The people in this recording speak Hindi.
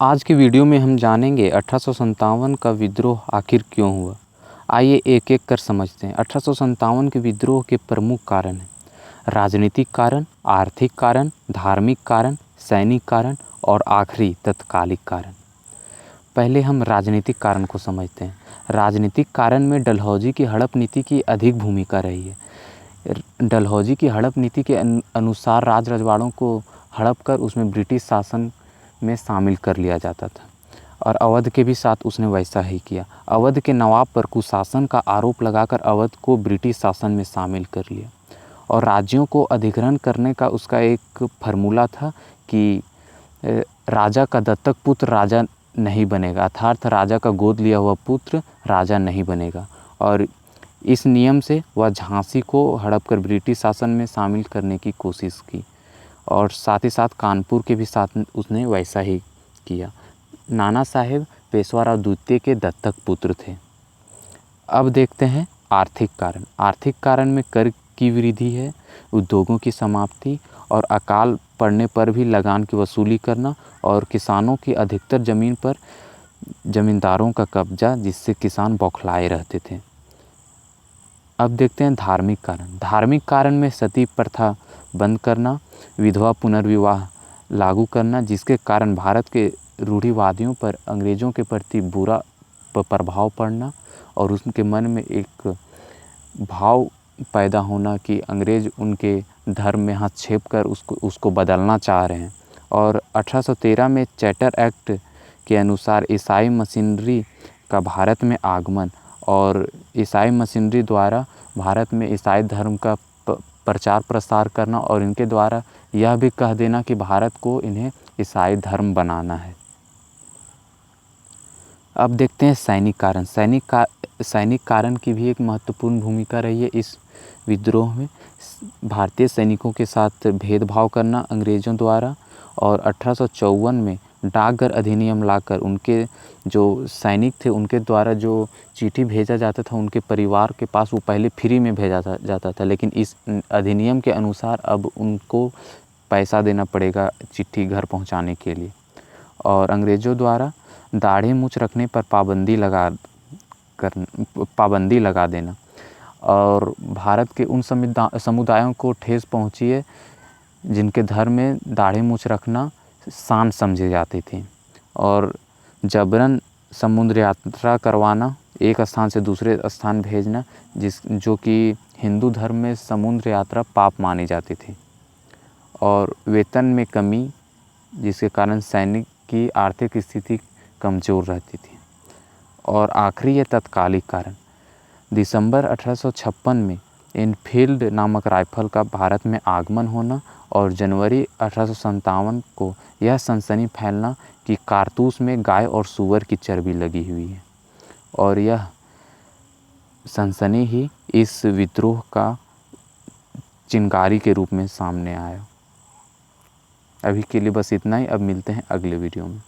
आज की वीडियो में हम जानेंगे 1857 का विद्रोह आखिर क्यों हुआ। आइए एक एक कर समझते हैं। 1857 के विद्रोह के प्रमुख कारण हैं राजनीतिक कारण, आर्थिक कारण, धार्मिक कारण, सैनिक कारण और आखिरी तत्कालिक कारण। पहले हम राजनीतिक कारण को समझते हैं। राजनीतिक कारण में डलहौजी की हड़प नीति की अधिक भूमिका रही है। डलहौजी की हड़प नीति के अनुसार राज रजवाड़ों को हड़प कर उसमें ब्रिटिश शासन में शामिल कर लिया जाता था और अवध के भी साथ उसने वैसा ही किया। अवध के नवाब पर कुशासन का आरोप लगाकर अवध को ब्रिटिश शासन में शामिल कर लिया और राज्यों को अधिग्रहण करने का उसका एक फार्मूला था कि राजा का दत्तक पुत्र राजा नहीं बनेगा, अर्थात राजा का गोद लिया हुआ पुत्र राजा नहीं बनेगा। और इस नियम से वह झांसी को हड़प कर ब्रिटिश शासन में शामिल करने की कोशिश की और साथ ही साथ कानपुर के भी साथ उसने वैसा ही किया। नाना साहेब पेशवा राव द्वितीय के दत्तक पुत्र थे। अब देखते हैं आर्थिक कारण। आर्थिक कारण में कर की वृद्धि है, उद्योगों की समाप्ति और अकाल पड़ने पर भी लगान की वसूली करना और किसानों की अधिकतर ज़मीन पर ज़मींदारों का कब्जा, जिससे किसान बौखलाए रहते थे। अब देखते हैं धार्मिक कारण। धार्मिक कारण में सती प्रथा बंद करना, विधवा पुनर्विवाह लागू करना, जिसके कारण भारत के रूढ़िवादियों पर अंग्रेज़ों के प्रति बुरा प्रभाव पड़ना और उनके मन में एक भाव पैदा होना कि अंग्रेज़ उनके धर्म में हस्तक्षेप कर उसको बदलना चाह रहे हैं। और 1813 में चार्टर एक्ट के अनुसार ईसाई मशीनरी का भारत में आगमन और ईसाई मशीनरी द्वारा भारत में ईसाई धर्म का प्रचार प्रसार करना और इनके द्वारा यह भी कह देना कि भारत को इन्हें ईसाई धर्म बनाना है। अब देखते हैं सैनिक कारण। सैनिक कारण की भी एक महत्वपूर्ण भूमिका रही है इस विद्रोह में। भारतीय सैनिकों के साथ भेदभाव करना अंग्रेज़ों द्वारा और 1854 में डाकघर अधिनियम लाकर उनके जो सैनिक थे उनके द्वारा जो चिट्ठी भेजा जाता था उनके परिवार के पास, वो पहले फ्री में भेजा जाता था, लेकिन इस अधिनियम के अनुसार अब उनको पैसा देना पड़ेगा चिट्ठी घर पहुंचाने के लिए। और अंग्रेज़ों द्वारा दाढ़ी मूंछ रखने पर पाबंदी लगा देना और भारत के उन समुदायों को ठेस पहुंची है जिनके धर्म में दाढ़ी मूंछ रखना शान समझे जाती थी और जबरन समुद्र यात्रा करवाना, एक स्थान से दूसरे स्थान भेजना, जो कि हिंदू धर्म में समुद्र यात्रा पाप मानी जाती थी। और वेतन में कमी, जिसके कारण सैनिक की आर्थिक स्थिति कमज़ोर रहती थी। और आखिरी है तत्कालिक कारण। दिसंबर 1856 में इनफील्ड नामक राइफल का भारत में आगमन होना और जनवरी 1857 को यह सनसनी फैलना कि कारतूस में गाय और सूअर की चर्बी लगी हुई है और यह सनसनी ही इस विद्रोह का चिंगारी के रूप में सामने आया। अभी के लिए बस इतना ही। अब मिलते हैं अगले वीडियो में।